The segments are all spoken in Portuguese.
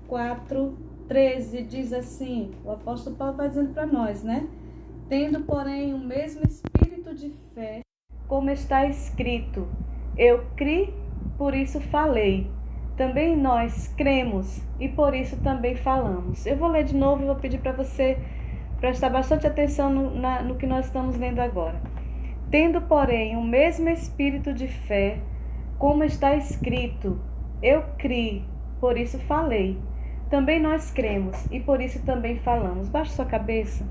4:13 diz assim, o apóstolo Paulo vai dizendo para nós, né? Tendo, porém, o mesmo espírito de fé, como está escrito, eu criei, por isso falei. Também nós cremos e por isso também falamos. Eu vou ler de novo e vou pedir para você prestar bastante atenção no que nós estamos lendo agora. Tendo, porém, o mesmo espírito de fé, como está escrito, eu criei, por isso falei. Também nós cremos e por isso também falamos. Baixe sua cabeça.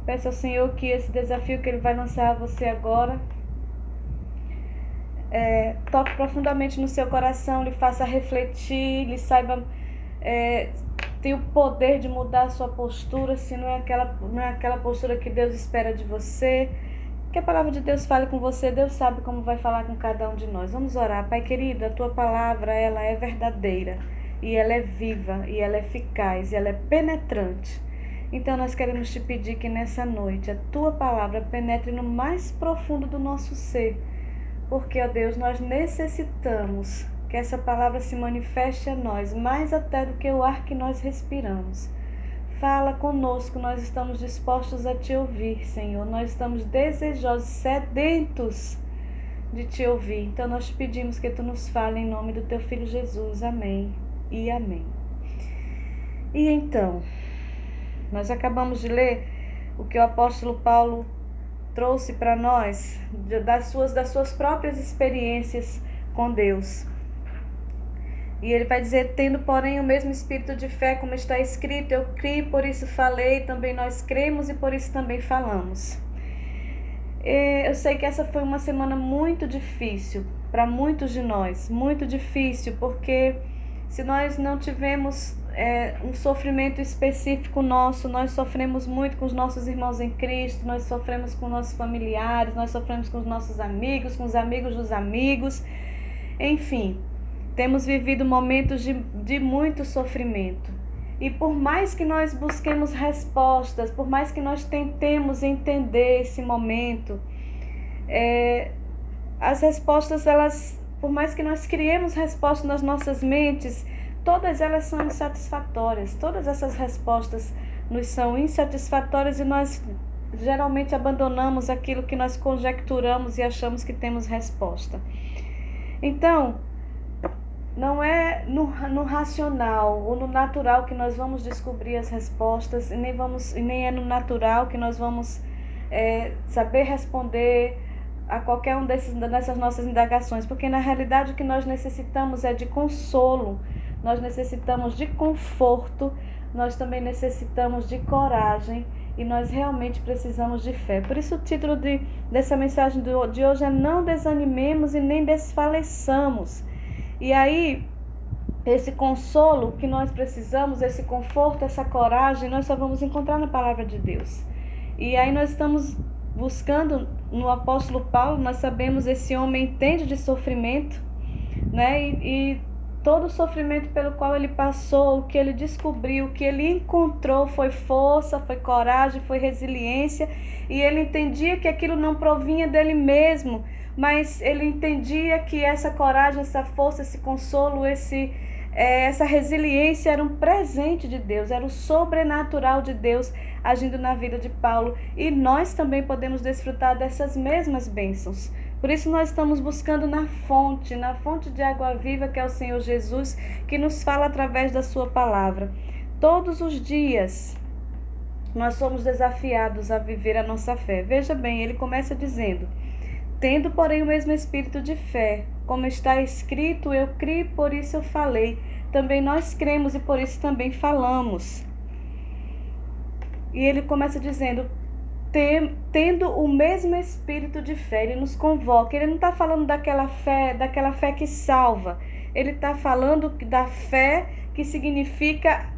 Peça ao Senhor que esse desafio que Ele vai lançar a você agora toque profundamente no seu coração, lhe faça refletir, lhe saiba, tem o poder de mudar a sua postura, se não é aquela postura que Deus espera de você. Que a palavra de Deus fale com você, Deus sabe como vai falar com cada um de nós. Vamos orar. Pai querido, a tua palavra, ela é verdadeira, e ela é viva, e ela é eficaz, e ela é penetrante. Então nós queremos te pedir que nessa noite a tua palavra penetre no mais profundo do nosso ser, porque, ó Deus, nós necessitamos que essa palavra se manifeste a nós, mais até do que o ar que nós respiramos. Fala conosco, nós estamos dispostos a te ouvir, Senhor. Nós estamos desejosos, sedentos de te ouvir. Então nós te pedimos que tu nos fale em nome do teu Filho Jesus. Amém e amém. E então, nós acabamos de ler o que o apóstolo Paulo trouxe para nós das suas próprias experiências com Deus. E ele vai dizer, tendo porém o mesmo espírito de fé, como está escrito, eu criei, por isso falei, também nós cremos e por isso também falamos. Eu sei que essa foi uma semana muito difícil para muitos de nós, muito difícil, porque se nós não tivemos um sofrimento específico nosso, nós sofremos muito com os nossos irmãos em Cristo, nós sofremos com nossos familiares, nós sofremos com os nossos amigos, com os amigos dos amigos, enfim, temos vivido momentos de muito sofrimento. E por mais que nós busquemos respostas, por mais que nós tentemos entender esse momento, as respostas, por mais que nós criemos respostas nas nossas mentes, todas elas são insatisfatórias. Todas essas respostas nos são insatisfatórias e nós geralmente abandonamos aquilo que nós conjecturamos e achamos que temos resposta. Então, não é no racional ou no natural que nós vamos descobrir as respostas, e nem é no natural que nós vamos saber responder a qualquer dessas nossas indagações, porque na realidade o que nós necessitamos é de consolo, nós necessitamos de conforto, nós também necessitamos de coragem e nós realmente precisamos de fé. Por isso o título dessa mensagem de hoje é Não desanimemos e nem desfaleçamos. E aí, esse consolo que nós precisamos, esse conforto, essa coragem, nós só vamos encontrar na palavra de Deus. E aí nós estamos buscando no apóstolo Paulo, nós sabemos, esse homem entende de sofrimento, né? E todo o sofrimento pelo qual ele passou, o que ele descobriu, o que ele encontrou foi força, foi coragem, foi resiliência. E ele entendia que aquilo não provinha dele mesmo, mas ele entendia que essa coragem, essa força, esse consolo, essa resiliência era um presente de Deus, era o sobrenatural de Deus agindo na vida de Paulo. E nós também podemos desfrutar dessas mesmas bênçãos. Por isso nós estamos buscando na fonte de água viva, que é o Senhor Jesus, que nos fala através da sua palavra. Todos os dias nós somos desafiados a viver a nossa fé. Veja bem, ele começa dizendo, tendo porém o mesmo espírito de fé, como está escrito, eu criei, por isso eu falei. Também nós cremos e por isso também falamos. E ele começa dizendo, tendo o mesmo espírito de fé, ele nos convoca. Ele não está falando daquela fé que salva. Ele está falando da fé que significa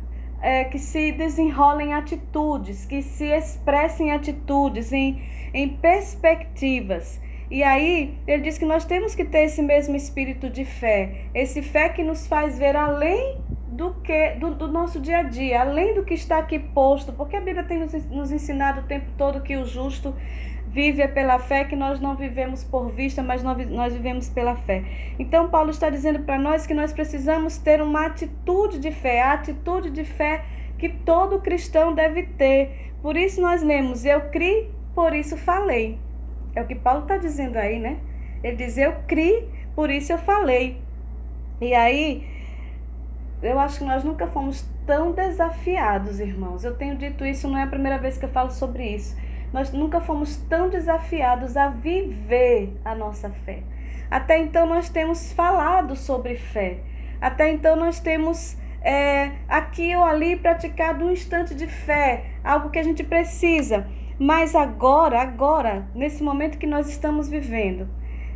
que se desenrola em atitudes, que se expressa em atitudes, em perspectivas. E aí, ele diz que nós temos que ter esse mesmo espírito de fé, esse fé que nos faz ver além do nosso dia a dia, além do que está aqui posto, porque a Bíblia tem nos ensinado o tempo todo que o justo vive é pela fé, que nós não vivemos por vista, mas nós vivemos pela fé. Então Paulo está dizendo para nós que nós precisamos ter uma atitude de fé, a atitude de fé que todo cristão deve ter. Por isso nós lemos, eu criei, por isso falei. É o que Paulo está dizendo aí, né? Ele diz, eu criei, por isso eu falei. E aí, eu acho que nós nunca fomos tão desafiados, irmãos. Eu tenho dito isso, não é a primeira vez que eu falo sobre isso. Nós nunca fomos tão desafiados a viver a nossa fé. Até então nós temos falado sobre fé. Até então nós temos aqui ou ali praticado um instante de fé, algo que a gente precisa. Mas agora, nesse momento que nós estamos vivendo,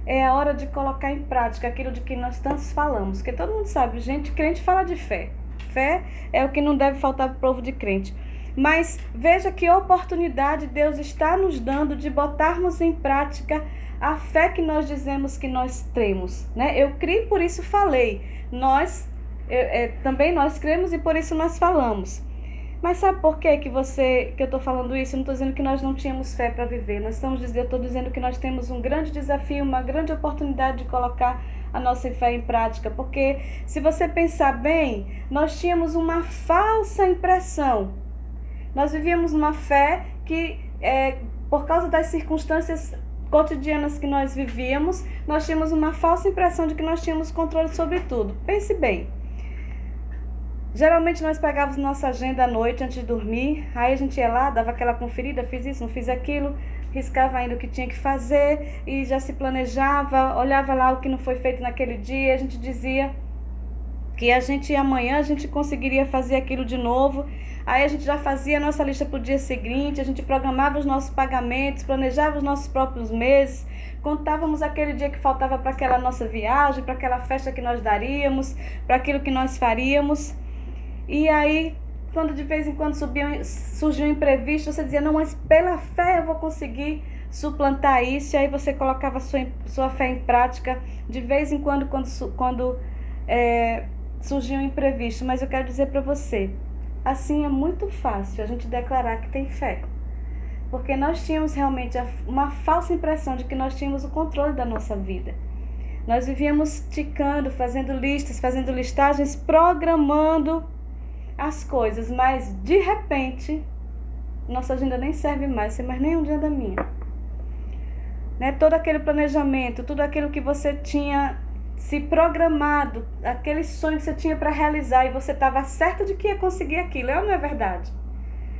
é a hora de colocar em prática aquilo de que nós tantos falamos. Porque todo mundo sabe, gente, crente fala de fé. Fé é o que não deve faltar para o povo de crente. Mas veja que oportunidade Deus está nos dando de botarmos em prática a fé que nós dizemos que nós temos, né? Eu criei, por isso falei. Também nós cremos e por isso nós falamos. Mas sabe por que eu estou falando isso? Eu não estou dizendo que nós não tínhamos fé para viver. Eu estou dizendo que nós temos um grande desafio, uma grande oportunidade de colocar a nossa fé em prática. Porque se você pensar bem, nós tínhamos uma falsa impressão. Nós vivíamos uma fé que, por causa das circunstâncias cotidianas que nós vivíamos, nós tínhamos uma falsa impressão de que nós tínhamos controle sobre tudo. Pense bem. Geralmente nós pegávamos nossa agenda à noite antes de dormir, aí a gente ia lá, dava aquela conferida, fiz isso, não fiz aquilo, riscava ainda o que tinha que fazer e já se planejava, olhava lá o que não foi feito naquele dia, a gente dizia que amanhã a gente conseguiria fazer aquilo de novo. Aí a gente já fazia a nossa lista para o dia seguinte, a gente programava os nossos pagamentos, planejava os nossos próprios meses, contávamos aquele dia que faltava para aquela nossa viagem, para aquela festa que nós daríamos, para aquilo que nós faríamos. E aí, quando de vez em quando surgiu um imprevisto, você dizia, não, mas pela fé eu vou conseguir suplantar isso. E aí você colocava sua fé em prática de vez em quando surgiu um imprevisto. Mas eu quero dizer para você, assim é muito fácil a gente declarar que tem fé. Porque nós tínhamos realmente uma falsa impressão de que nós tínhamos o controle da nossa vida. Nós vivíamos ticando, fazendo listas, fazendo listagens, programando as coisas, mas de repente nossa agenda nem serve mais, sem mais nem um dia da minha, né? Todo aquele planejamento, tudo aquilo que você tinha se programado, aquele sonho que você tinha para realizar e você estava certo de que ia conseguir aquilo, é ou não é verdade?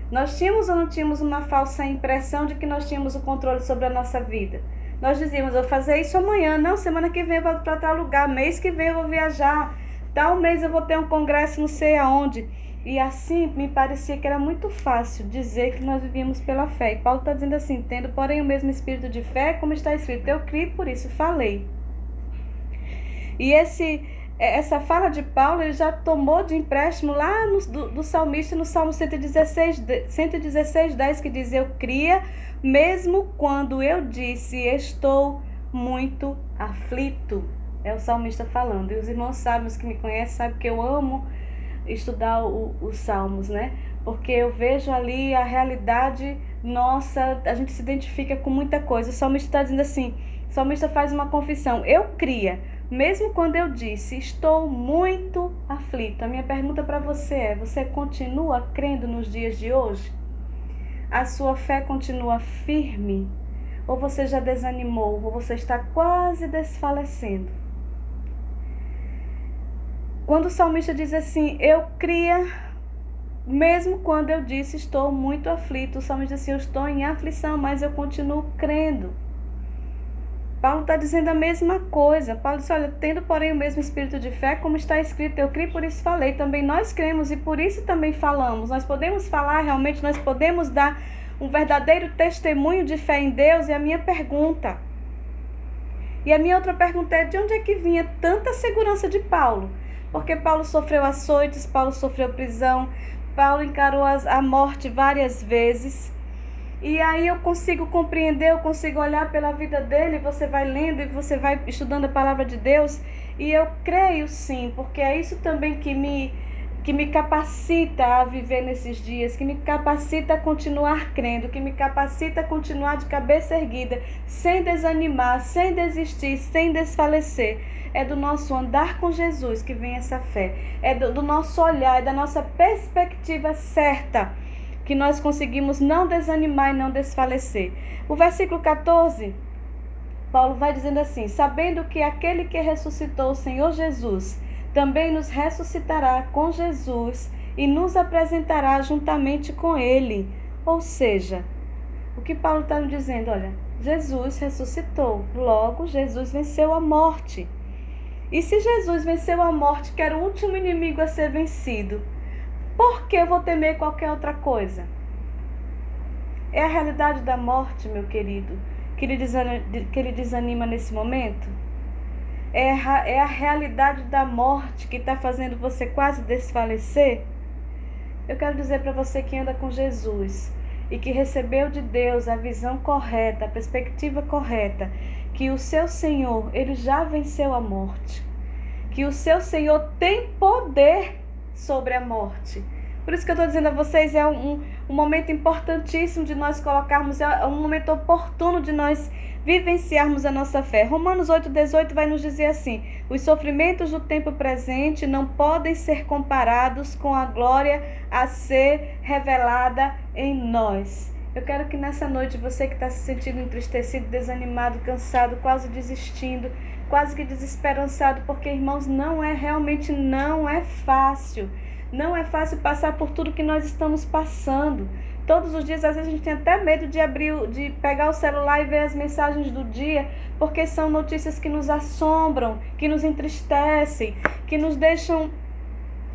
Nós tínhamos ou não tínhamos uma falsa impressão de que nós tínhamos o controle sobre a nossa vida? Nós dizíamos, eu vou fazer isso amanhã, não, semana que vem eu vou para tal lugar, mês que vem eu vou viajar, tal mês eu vou ter um congresso não sei aonde. E assim me parecia que era muito fácil dizer que nós vivíamos pela fé. E Paulo está dizendo assim, tendo porém o mesmo espírito de fé, como está escrito, eu criei, por isso falei. E essa fala de Paulo, ele já tomou de empréstimo lá do salmista, no Salmo 116:10, que diz, eu cria, mesmo quando eu disse, estou muito aflito. É o salmista falando. E os irmãos sabem, os que me conhecem, sabem que eu amo estudar os salmos, né? Porque eu vejo ali a realidade nossa, a gente se identifica com muita coisa. O salmista está dizendo assim, o salmista faz uma confissão, eu cria, mesmo quando eu disse, estou muito aflito. A minha pergunta para você é, você continua crendo nos dias de hoje? A sua fé continua firme? Ou você já desanimou? Ou você está quase desfalecendo? Quando o salmista diz assim, eu cria, mesmo quando eu disse, estou muito aflito. O salmista diz assim, eu estou em aflição, mas eu continuo crendo. Paulo está dizendo a mesma coisa. Paulo diz, olha, tendo porém o mesmo espírito de fé, como está escrito, eu criei, por isso falei. Também nós cremos e por isso também falamos. Nós podemos falar realmente, nós podemos dar um verdadeiro testemunho de fé em Deus. E a minha outra pergunta é, de onde é que vinha tanta segurança de Paulo? Porque Paulo sofreu açoites, Paulo sofreu prisão, Paulo encarou a morte várias vezes. E aí eu consigo compreender, eu consigo olhar pela vida dele, você vai lendo e você vai estudando a palavra de Deus. E eu creio sim, porque é isso também que que me capacita a viver nesses dias, que me capacita a continuar crendo, que me capacita a continuar de cabeça erguida, sem desanimar, sem desistir, sem desfalecer. É do nosso andar com Jesus que vem essa fé. É do nosso olhar, é da nossa perspectiva certa que nós conseguimos não desanimar e não desfalecer. O versículo 14, Paulo vai dizendo assim: sabendo que aquele que ressuscitou o Senhor Jesus também nos ressuscitará com Jesus e nos apresentará juntamente com ele. Ou seja, o que Paulo está nos dizendo? Olha, Jesus ressuscitou, logo Jesus venceu a morte. E se Jesus venceu a morte, que era o último inimigo a ser vencido, por que eu vou temer qualquer outra coisa? É a realidade da morte, meu querido, que ele desanima nesse momento? É a realidade da morte que está fazendo você quase desfalecer? Eu quero dizer para você que anda com Jesus e que recebeu de Deus a visão correta, a perspectiva correta, que o seu Senhor, ele já venceu a morte, que o seu Senhor tem poder sobre a morte. Por isso que eu estou dizendo a vocês, é um momento importantíssimo de nós colocarmos, é um momento oportuno de nós vivenciarmos a nossa fé. Romanos 8,18 vai nos dizer assim: os sofrimentos do tempo presente não podem ser comparados com a glória a ser revelada em nós. Eu quero que nessa noite, você que está se sentindo entristecido, desanimado, cansado, quase desistindo, quase que desesperançado, porque, irmãos, realmente não é fácil. Não é fácil passar por tudo que nós estamos passando. Todos os dias, às vezes, a gente tem até medo de pegar o celular e ver as mensagens do dia, porque são notícias que nos assombram, que nos entristecem, que nos deixam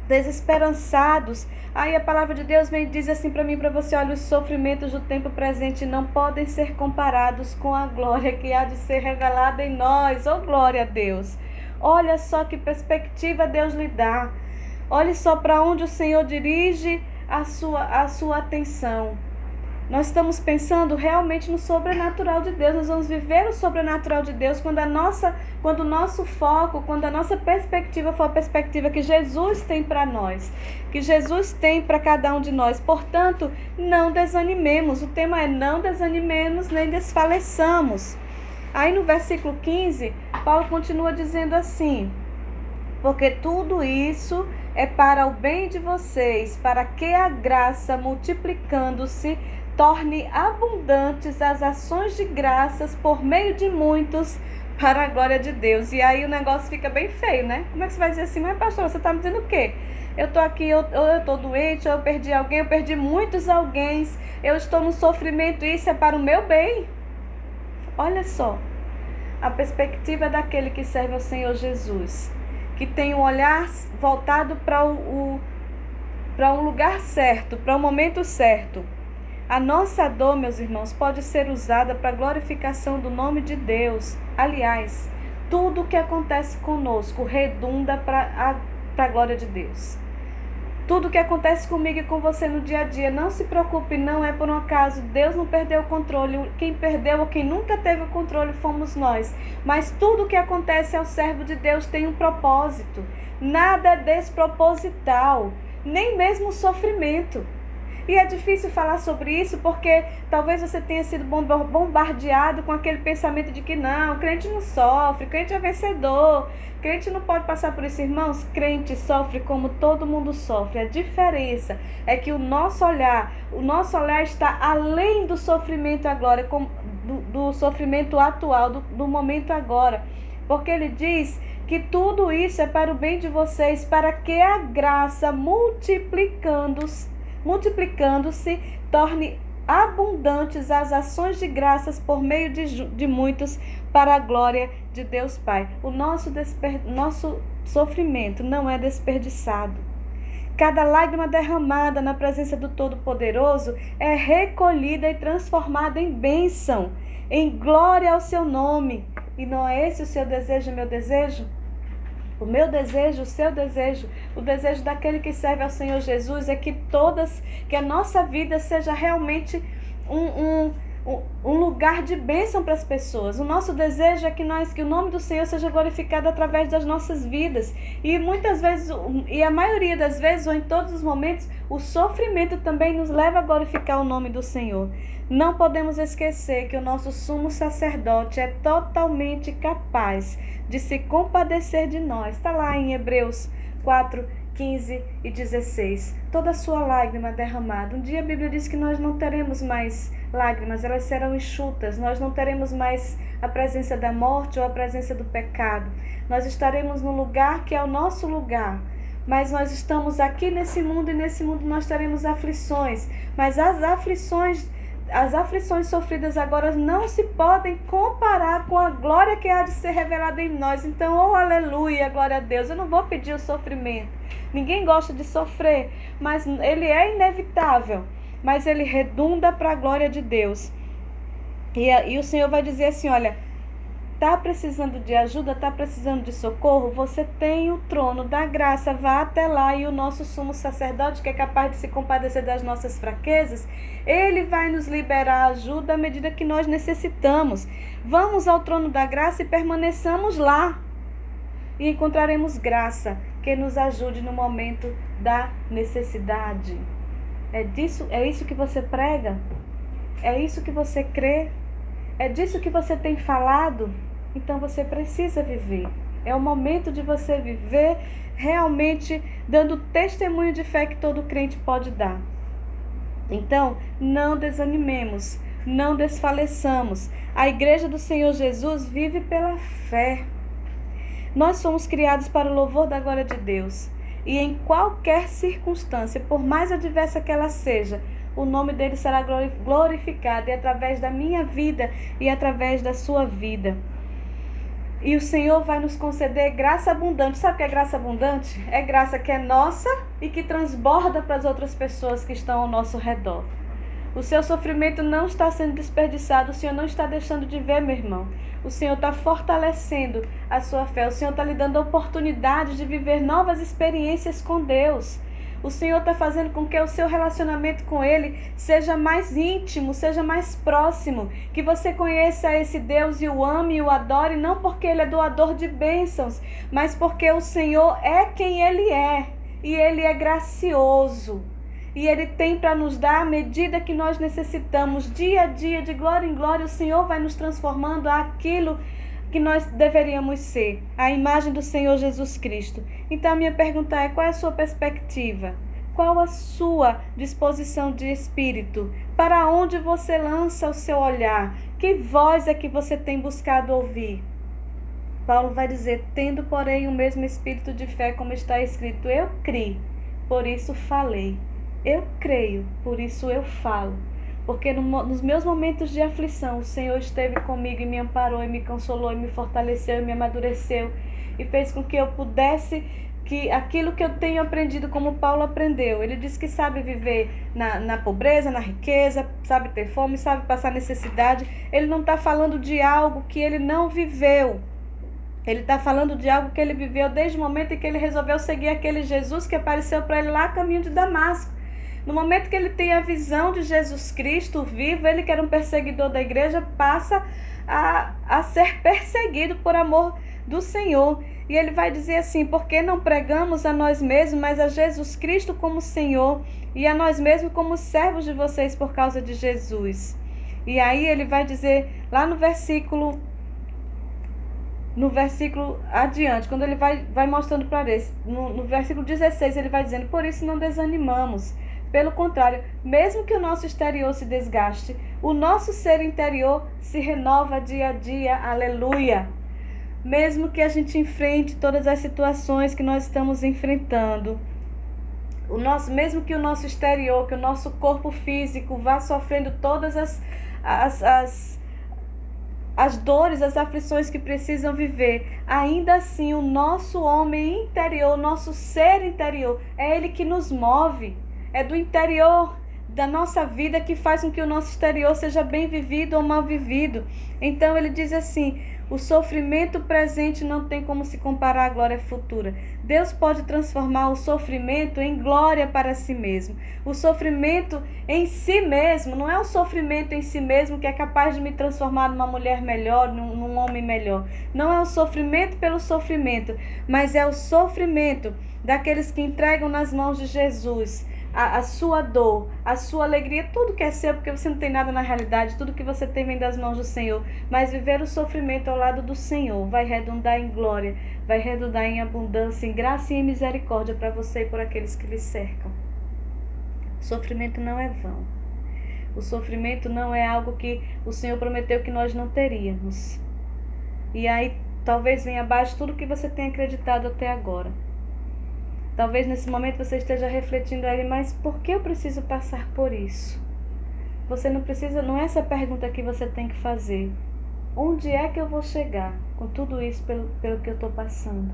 desesperançados. Aí a palavra de Deus vem e diz assim para mim e para você: olha, os sofrimentos do tempo presente não podem ser comparados com a glória que há de ser revelada em nós. Oh, glória a Deus! Olha só que perspectiva Deus lhe dá. Olhe só para onde o Senhor dirige a sua atenção. Nós estamos pensando realmente no sobrenatural de Deus. Nós vamos viver o sobrenatural de Deus quando o nosso foco, quando a nossa perspectiva for a perspectiva que Jesus tem para nós, que Jesus tem para cada um de nós. Portanto, não desanimemos. O tema é: não desanimemos nem desfaleçamos. Aí no versículo 15, Paulo continua dizendo assim: porque tudo isso é para o bem de vocês, para que a graça, multiplicando-se, torne abundantes as ações de graças por meio de muitos, para a glória de Deus. E aí o negócio fica bem feio, né? Como é que você vai dizer assim: mas pastor, você está me dizendo o quê? Eu estou aqui, eu estou doente, eu perdi alguém, eu perdi muitos alguém, eu estou no sofrimento, e isso é para o meu bem? Olha só, a perspectiva daquele que serve ao Senhor Jesus, que tem um olhar voltado para um lugar certo, para um momento certo. A nossa dor, meus irmãos, pode ser usada para a glorificação do nome de Deus. Aliás, tudo o que acontece conosco redunda para a glória de Deus. Tudo o que acontece comigo e com você no dia a dia, não se preocupe, não é por um acaso. Deus não perdeu o controle. Quem perdeu ou quem nunca teve o controle fomos nós. Mas tudo o que acontece ao servo de Deus tem um propósito. Nada é desproposital, nem mesmo o sofrimento. E é difícil falar sobre isso porque talvez você tenha sido bombardeado com aquele pensamento de que não, crente não sofre, crente é vencedor, crente não pode passar por isso. Irmãos, crente sofre como todo mundo sofre. A diferença é que o nosso olhar está além do sofrimento agora, do sofrimento atual, do momento agora. Porque ele diz que tudo isso é para o bem de vocês, para que a graça multiplicando-se, torne abundantes as ações de graças por meio de muitos, para a glória de Deus Pai. O nosso sofrimento não é desperdiçado. Cada lágrima derramada na presença do Todo-Poderoso é recolhida e transformada em bênção, em glória ao seu nome. E não é esse o seu desejo, o meu desejo? O meu desejo, o seu desejo, o desejo daquele que serve ao Senhor Jesus é que a nossa vida seja realmente um lugar de bênção para as pessoas. O nosso desejo é que o nome do Senhor seja glorificado através das nossas vidas. E muitas vezes, e a maioria das vezes, ou em todos os momentos, o sofrimento também nos leva a glorificar o nome do Senhor. Não podemos esquecer que o nosso sumo sacerdote é totalmente capaz de se compadecer de nós. Está lá em Hebreus 4, 15 e 16. Toda a sua lágrima derramada. Um dia a Bíblia diz que nós não teremos mais lágrimas, elas serão enxutas. Nós não teremos mais a presença da morte ou a presença do pecado. Nós estaremos no lugar que é o nosso lugar. Mas nós estamos aqui nesse mundo e nesse mundo nós teremos aflições. Mas as aflições sofridas agora não se podem comparar com a glória que há de ser revelada em nós. Então, oh aleluia, glória a Deus. Eu não vou pedir o sofrimento. Ninguém gosta de sofrer, mas ele é inevitável. Mas ele redunda para a glória de Deus. E o Senhor vai dizer assim, olha, está precisando de ajuda, está precisando de socorro, você tem o trono da graça, vá até lá, e o nosso sumo sacerdote, que é capaz de se compadecer das nossas fraquezas, ele vai nos liberar ajuda à medida que nós necessitamos. Vamos ao trono da graça e permaneçamos lá, e encontraremos graça que nos ajude no momento da necessidade. É isso que você prega? É isso que você crê? É disso que você tem falado? Então você precisa viver. É o momento de você viver realmente dando testemunho de fé que todo crente pode dar. Então, não desanimemos, não desfaleçamos. A igreja do Senhor Jesus vive pela fé. Nós somos criados para o louvor da glória de Deus. E em qualquer circunstância, por mais adversa que ela seja, o nome dele será glorificado, e através da minha vida e através da sua vida. E o Senhor vai nos conceder graça abundante. Sabe o que é graça abundante? É graça que é nossa e que transborda para as outras pessoas que estão ao nosso redor. O seu sofrimento não está sendo desperdiçado. O Senhor não está deixando de ver, meu irmão. O Senhor está fortalecendo a sua fé. O Senhor está lhe dando a oportunidade de viver novas experiências com Deus. O Senhor está fazendo com que o seu relacionamento com Ele seja mais íntimo, seja mais próximo. Que você conheça esse Deus e o ame e o adore, não porque Ele é doador de bênçãos, mas porque o Senhor é quem Ele é. E Ele é gracioso. E Ele tem para nos dar a medida que nós necessitamos. Dia a dia, de glória em glória, o Senhor vai nos transformando àquilo que nós deveríamos ser, a imagem do Senhor Jesus Cristo. Então a minha pergunta é, qual é a sua perspectiva? Qual a sua disposição de espírito? Para onde você lança o seu olhar? Que voz é que você tem buscado ouvir? Paulo vai dizer, tendo porém o mesmo espírito de fé, como está escrito, eu criei, por isso falei. Eu creio, por isso eu falo. Porque nos meus momentos de aflição, o Senhor esteve comigo e me amparou, e me consolou, e me fortaleceu, e me amadureceu, e fez com que eu pudesse, que aquilo que eu tenho aprendido como Paulo aprendeu. Ele diz que sabe viver na pobreza, na riqueza, sabe ter fome, sabe passar necessidade. Ele não está falando de algo que ele não viveu. Ele está falando de algo que ele viveu desde o momento em que ele resolveu seguir aquele Jesus que apareceu para ele lá a caminho de Damasco. No momento que ele tem a visão de Jesus Cristo vivo, ele que era um perseguidor da igreja, passa a ser perseguido por amor do Senhor. E ele vai dizer assim, porque não pregamos a nós mesmos, mas a Jesus Cristo como Senhor, e a nós mesmos como servos de vocês por causa de Jesus. E aí ele vai dizer, lá no versículo adiante, quando ele vai mostrando para eles, no versículo 16, ele vai dizendo, por isso não desanimamos. Pelo contrário, mesmo que o nosso exterior se desgaste, o nosso ser interior se renova dia a dia, aleluia. Mesmo que a gente enfrente todas as situações que nós estamos enfrentando, mesmo que o nosso exterior, que o nosso corpo físico vá sofrendo todas as dores, as aflições que precisam viver, ainda assim o nosso homem interior, o nosso ser interior, é ele que nos move. É do interior da nossa vida que faz com que o nosso exterior seja bem vivido ou mal vivido. Então ele diz assim: o sofrimento presente não tem como se comparar à glória futura. Deus pode transformar o sofrimento em glória para si mesmo. O sofrimento em si mesmo, não é o sofrimento em si mesmo que é capaz de me transformar numa mulher melhor, num homem melhor. Não é o sofrimento pelo sofrimento, mas é o sofrimento daqueles que entregam nas mãos de Jesus a sua dor, a sua alegria, tudo que é seu, porque você não tem nada na realidade, tudo que você tem vem das mãos do Senhor. Mas viver o sofrimento ao lado do Senhor vai redundar em glória, vai redundar em abundância, em graça e em misericórdia para você e por aqueles que lhe cercam. O sofrimento não é vão. O sofrimento não é algo que o Senhor prometeu que nós não teríamos. E aí talvez venha abaixo tudo que você tem acreditado até agora. Talvez nesse momento você esteja refletindo aí, mas por que eu preciso passar por isso? Você não precisa, não é essa pergunta que você tem que fazer. Onde é que eu vou chegar com tudo isso pelo que eu estou passando?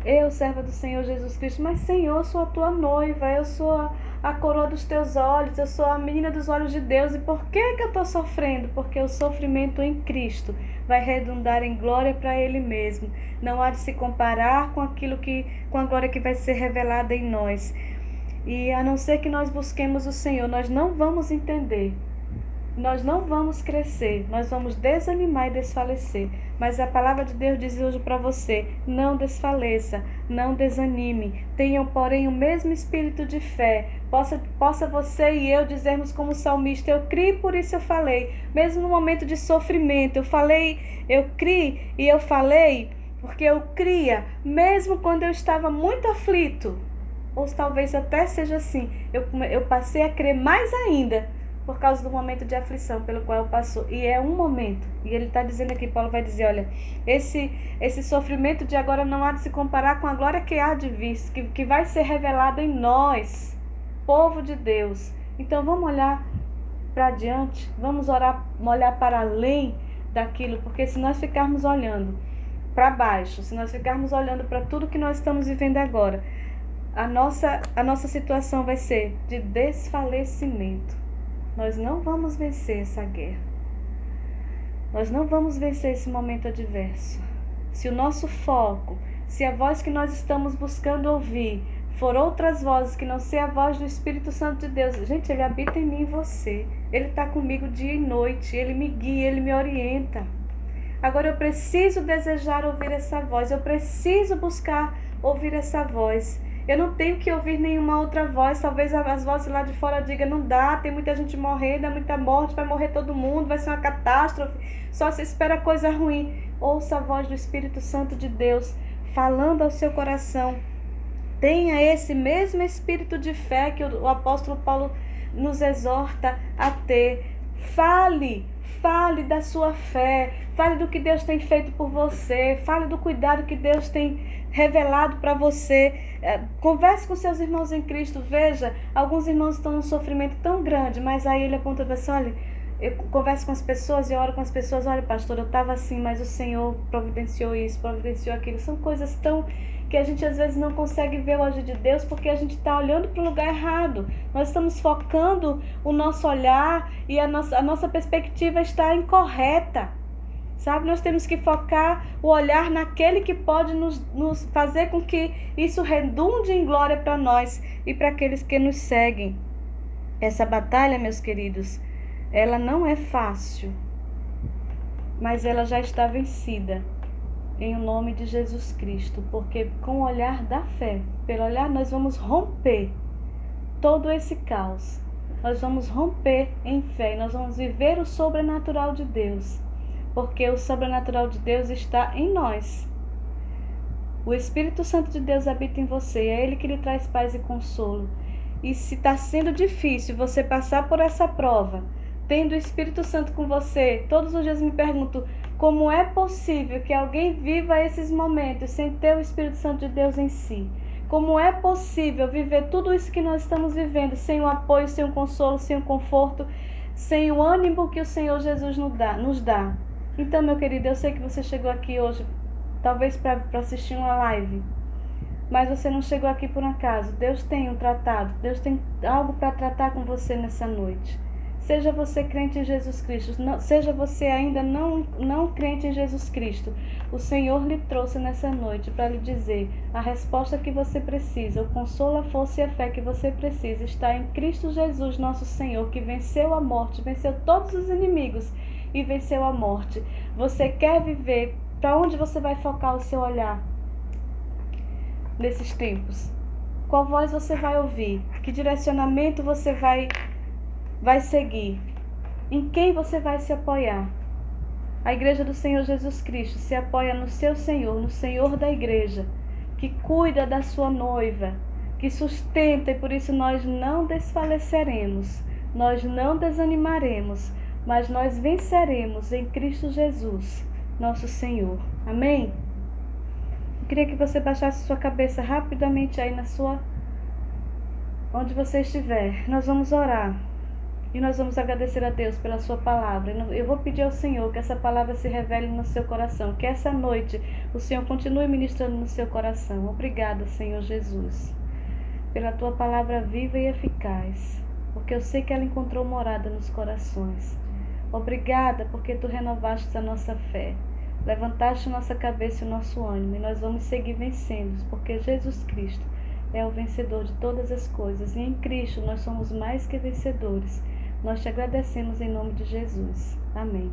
Eu, serva do Senhor Jesus Cristo, mas Senhor, eu sou a tua noiva, eu sou a coroa dos teus olhos, eu sou a menina dos olhos de Deus. E por que eu estou sofrendo? Porque o sofrimento em Cristo vai redundar em glória para Ele mesmo. Não há de se comparar com com a glória que vai ser revelada em nós. E a não ser que nós busquemos o Senhor, nós não vamos entender. Nós não vamos crescer, nós vamos desanimar e desfalecer. Mas a palavra de Deus diz hoje para você: não desfaleça, não desanime. Tenham, porém, o mesmo espírito de fé. Possa você e eu dizermos como salmista: eu criei, por isso eu falei. Mesmo no momento de sofrimento, eu criei e eu falei, porque eu cria, mesmo quando eu estava muito aflito. Ou talvez até seja assim, eu passei a crer mais ainda, por causa do momento de aflição pelo qual passou. E é um momento. E ele está dizendo aqui, Paulo vai dizer, olha, esse sofrimento de agora não há de se comparar com a glória que há de vir, que vai ser revelada em nós, povo de Deus. Então vamos olhar para diante, vamos olhar para além daquilo, porque se nós ficarmos olhando para baixo, se nós ficarmos olhando para tudo que nós estamos vivendo agora, a nossa situação vai ser de desfalecimento. Nós não vamos vencer essa guerra. Nós não vamos vencer esse momento adverso. Se o nosso foco, se a voz que nós estamos buscando ouvir for outras vozes que não ser a voz do Espírito Santo de Deus, gente, Ele habita em mim e você. Ele está comigo dia e noite. Ele me guia, Ele me orienta. Agora eu preciso desejar ouvir essa voz. Eu preciso buscar ouvir essa voz. Eu não tenho que ouvir nenhuma outra voz. Talvez as vozes lá de fora digam: não dá, tem muita gente morrendo, dá muita morte, vai morrer todo mundo, vai ser uma catástrofe, só se espera coisa ruim. Ouça a voz do Espírito Santo de Deus falando ao seu coração. Tenha esse mesmo espírito de fé que o apóstolo Paulo nos exorta a ter. Fale da sua fé, fale do que Deus tem feito por você, fale do cuidado que Deus tem revelado para você. Converse com seus irmãos em Cristo. Veja, alguns irmãos estão num sofrimento tão grande, mas aí ele aponta para você: olha, eu converso com as pessoas e oro com as pessoas: olha, pastor, eu estava assim, mas o Senhor providenciou isso, providenciou aquilo. São coisas tão que a gente às vezes não consegue ver o agir de Deus, porque a gente está olhando para o lugar errado. Nós estamos focando o nosso olhar e a nossa perspectiva está incorreta. Sabe, nós temos que focar o olhar naquele que pode nos fazer com que isso redunde em glória para nós e para aqueles que nos seguem. Essa batalha, meus queridos, ela não é fácil, mas ela já está vencida em o nome de Jesus Cristo, porque com o olhar da fé, pelo olhar, nós vamos romper todo esse caos. Nós vamos romper em fé, nós vamos viver o sobrenatural de Deus. Porque o sobrenatural de Deus está em nós. O Espírito Santo de Deus habita em você. É Ele que lhe traz paz e consolo. E se está sendo difícil você passar por essa prova, tendo o Espírito Santo com você, todos os dias me pergunto: como é possível que alguém viva esses momentos sem ter o Espírito Santo de Deus em si? Como é possível viver tudo isso que nós estamos vivendo sem o apoio, sem o consolo, sem o conforto, sem o ânimo que o Senhor Jesus nos dá? Então, meu querido, eu sei que você chegou aqui hoje, talvez para assistir uma live, Mas você não chegou aqui por um acaso. Deus tem um tratado, Deus tem algo para tratar com você nessa noite. Seja você crente em Jesus Cristo, seja você ainda não crente em Jesus Cristo, o Senhor lhe trouxe nessa noite para lhe dizer: a resposta que você precisa, o consolo, a força e a fé que você precisa está em Cristo Jesus, nosso Senhor, que venceu a morte, venceu todos os inimigos e venceu a morte. Você quer viver? Para onde você vai focar o seu olhar nesses tempos? Qual voz você vai ouvir? Que direcionamento você vai seguir? Em quem você vai se apoiar? A igreja do Senhor Jesus Cristo se apoia no seu Senhor, no Senhor da igreja, que cuida da sua noiva, que sustenta, e por isso nós não desfaleceremos, nós não desanimaremos, mas nós venceremos em Cristo Jesus, nosso Senhor. Amém? Eu queria que você baixasse sua cabeça rapidamente aí onde você estiver. Nós vamos orar. E nós vamos agradecer a Deus pela sua palavra. Eu vou pedir ao Senhor que essa palavra se revele no seu coração. Que essa noite o Senhor continue ministrando no seu coração. Obrigada, Senhor Jesus, pela tua palavra viva e eficaz. Porque eu sei que ela encontrou morada nos corações. Obrigada porque tu renovaste a nossa fé. Levantaste nossa cabeça e o nosso ânimo. E nós vamos seguir vencendo. Porque Jesus Cristo é o vencedor de todas as coisas. E em Cristo nós somos mais que vencedores. Nós te agradecemos em nome de Jesus. Amém.